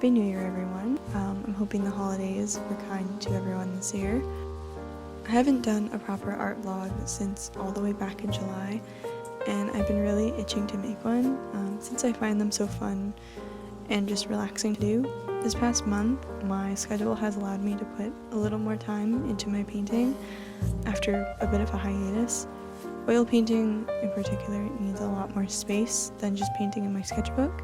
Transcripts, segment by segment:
Happy New Year, everyone. I'm hoping the holidays were kind to everyone this year. I haven't done a proper art vlog since all the way back in July, and I've been really itching to make one since I find them so fun and just relaxing to do. This past month, my schedule has allowed me to put a little more time into my painting after a bit of a hiatus. Oil painting in particular needs a lot more space than just painting in my sketchbook,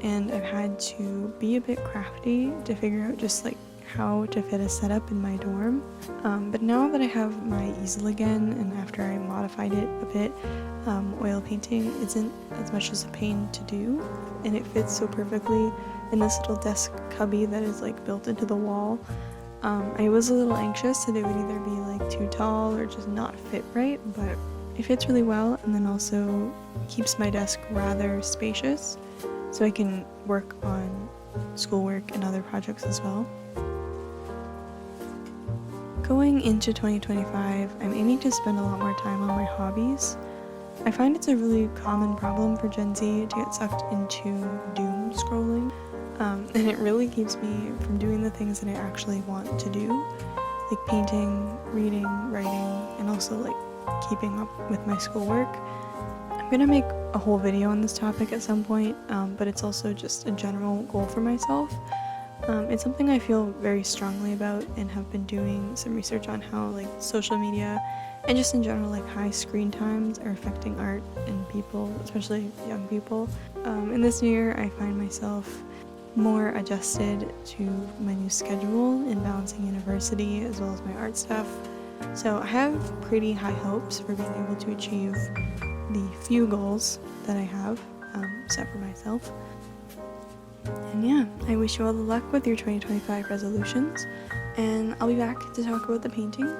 and I've had to be a bit crafty to figure out just like how to fit a setup in my dorm. But now that I have my easel again, and after I modified it a bit, oil painting isn't as much as a pain to do, and it fits so perfectly in this little desk cubby that is like built into the wall. I was a little anxious that it would either be like too tall or just not fit right, but it fits really well, and then also keeps my desk rather spacious so I can work on schoolwork and other projects as well. Going into 2025, I'm aiming to spend a lot more time on my hobbies. I find it's a really common problem for Gen Z to get sucked into doom scrolling, and it really keeps me from doing the things that I actually want to do, like painting, reading, writing, and also like keeping up with my schoolwork. I'm gonna make a whole video on this topic at some point, but it's also just a general goal for myself. It's something I feel very strongly about and have been doing some research on how like social media and just in general like high screen times are affecting art and people, especially young people. In this new year, I find myself more adjusted to my new schedule in balancing university as well as my art stuff. So I have pretty high hopes for being able to achieve the few goals that I have set for myself. And yeah, I wish you all the luck with your 2025 resolutions, and I'll be back to talk about the painting.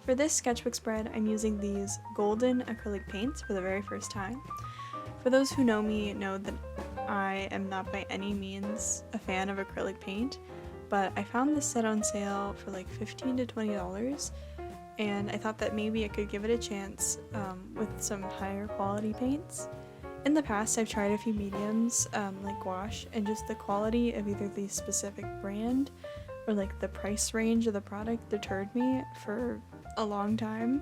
For this sketchbook spread, I'm using these golden acrylic paints for the very first time. For those who know me know that I am not by any means a fan of acrylic paint, but I found this set on sale for like $15 to $20, and I thought that maybe I could give it a chance with some higher quality paints. In the past, I've tried a few mediums like gouache, and just the quality of either the specific brand or like the price range of the product deterred me for a long time.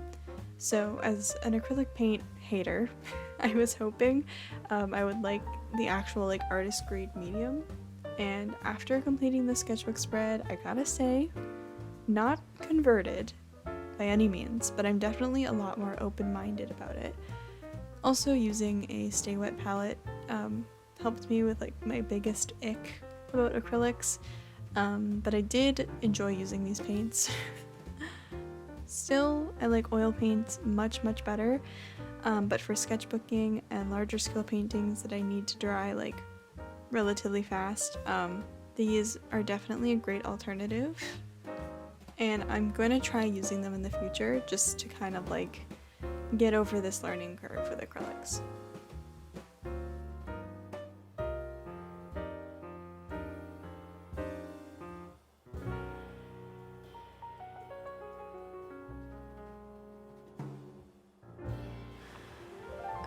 So as an acrylic paint hater, I was hoping I would like the actual like artist grade medium. And after completing the sketchbook spread, I gotta say, not converted by any means, but I'm definitely a lot more open-minded about it. Also, using a Stay Wet palette helped me with like my biggest ick about acrylics, but I did enjoy using these paints. Still, I like oil paints much better, but for sketchbooking and larger scale paintings that I need to dry like relatively fast, these are definitely a great alternative, and I'm going to try using them in the future just to kind of like get over this learning curve with acrylics.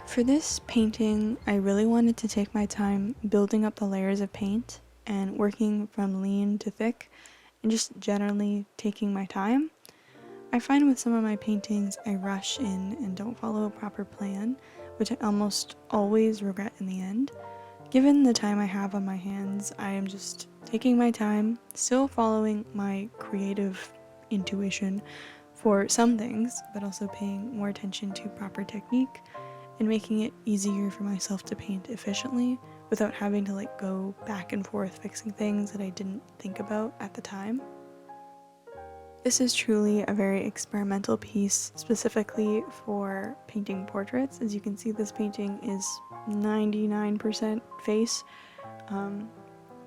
For this painting, I really wanted to take my time building up the layers of paint and working from lean to thick and just generally taking my time. I find with some of my paintings I rush in and don't follow a proper plan, which I almost always regret in the end. Given the time I have on my hands, I am just taking my time, still following my creative intuition for some things, but also paying more attention to proper technique and making it easier for myself to paint efficiently without having to go back and forth fixing things that I didn't think about at the time. This is truly a very experimental piece, specifically for painting portraits. As you can see, this painting is 99% face, and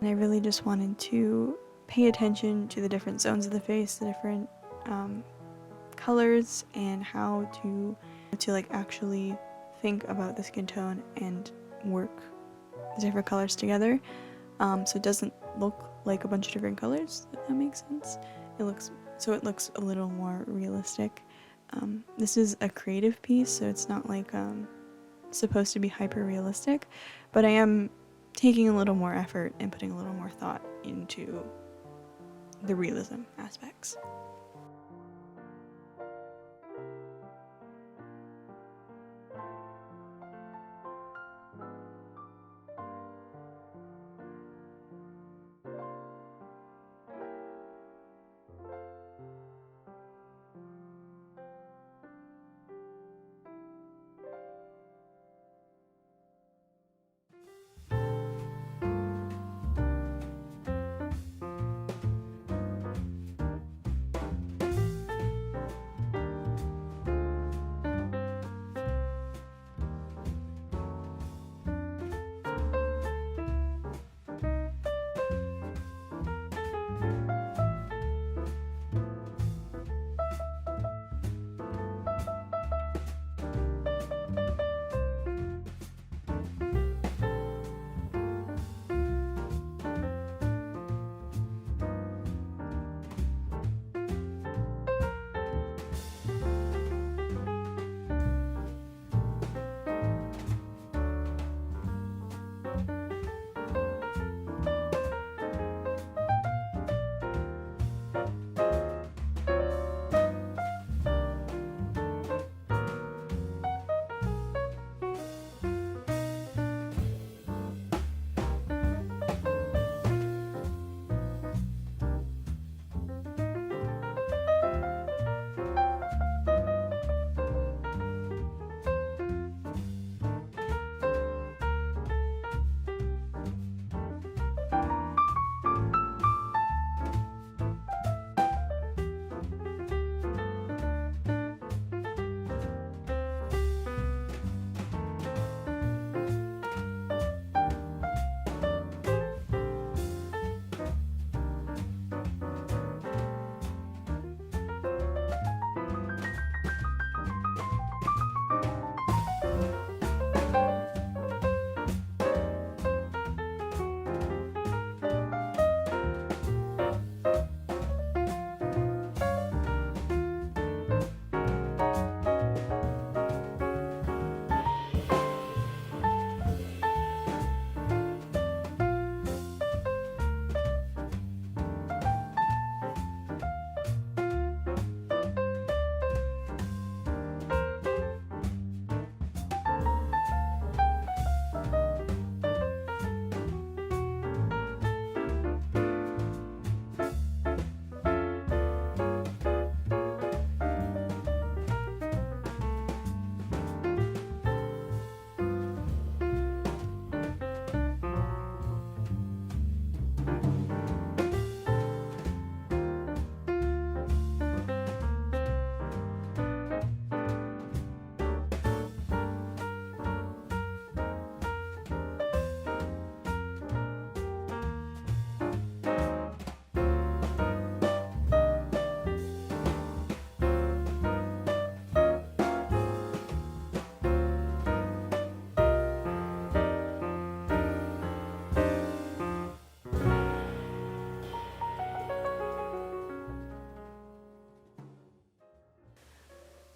I really just wanted to pay attention to the different zones of the face, the different colors, and how to actually think about the skin tone and work the different colors together, so it doesn't look like a bunch of different colors, if that makes sense. It looks a little more realistic. This is a creative piece, so it's not supposed to be hyper realistic, but I am taking a little more effort and putting a little more thought into the realism aspects.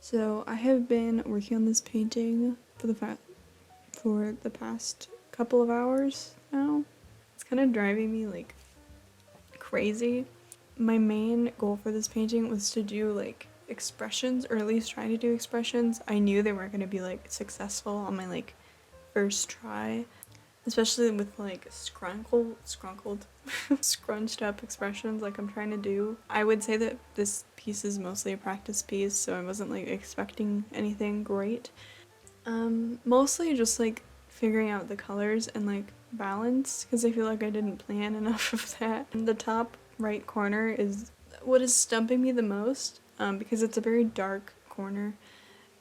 So I have been working on this painting for the past couple of hours now. It's kind of driving me crazy. My main goal for this painting was to do expressions, or at least try to do expressions. I knew they weren't going to be successful on my first try. especially with like scrunched up expressions like I'm trying to do. I would say that this piece is mostly a practice piece, so I wasn't like expecting anything great. Mostly just like figuring out the colors and like balance, because I feel like I didn't plan enough of that. And the top right corner is what is stumping me the most, because it's a very dark corner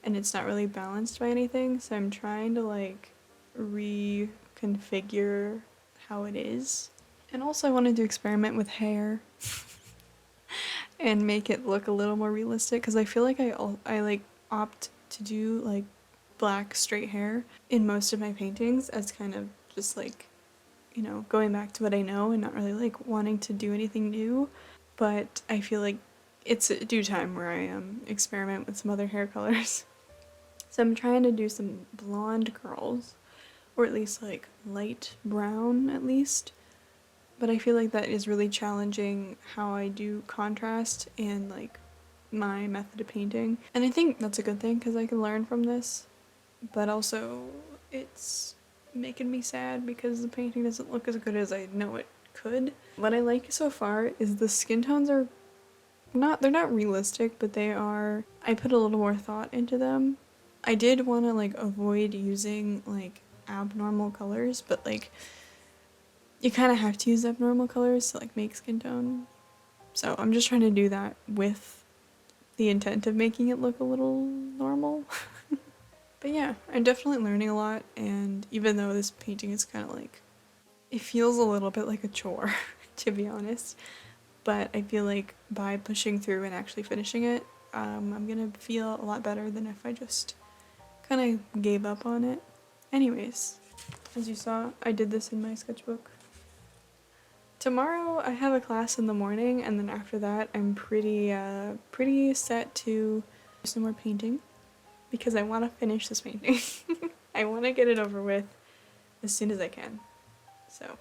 and it's not really balanced by anything, so I'm trying to like reconfigure how it is. And also I wanted to experiment with hair and make it look a little more realistic, because I feel like I like opt to do like black straight hair in most of my paintings as kind of just like, you know, going back to what I know and not really like wanting to do anything new. But I feel like it's a due time where I experiment with some other hair colors. So I'm trying to do some blonde curls, or at least like light brown at least. But I feel like that is really challenging how I do contrast and like my method of painting. And I think that's a good thing because I can learn from this. But also, it's making me sad because the painting doesn't look as good as I know it could. What I like so far is the skin tones are they're not realistic, but they are, I put a little more thought into them. I did want to like avoid using like abnormal colors, but like you kind of have to use abnormal colors to like make skin tone. So I'm just trying to do that with the intent of making it look a little normal. But yeah, I'm definitely learning a lot, and even though this painting is kind of like, it feels a little bit like a chore, to be honest, but I feel like by pushing through and actually finishing it, I'm gonna feel a lot better than if I just kind of gave up on it. Anyways, as you saw, I did this in my sketchbook. Tomorrow I have a class in the morning, and then after that I'm pretty set to do some more painting because I want to finish this painting. I want to get it over with as soon as I can. So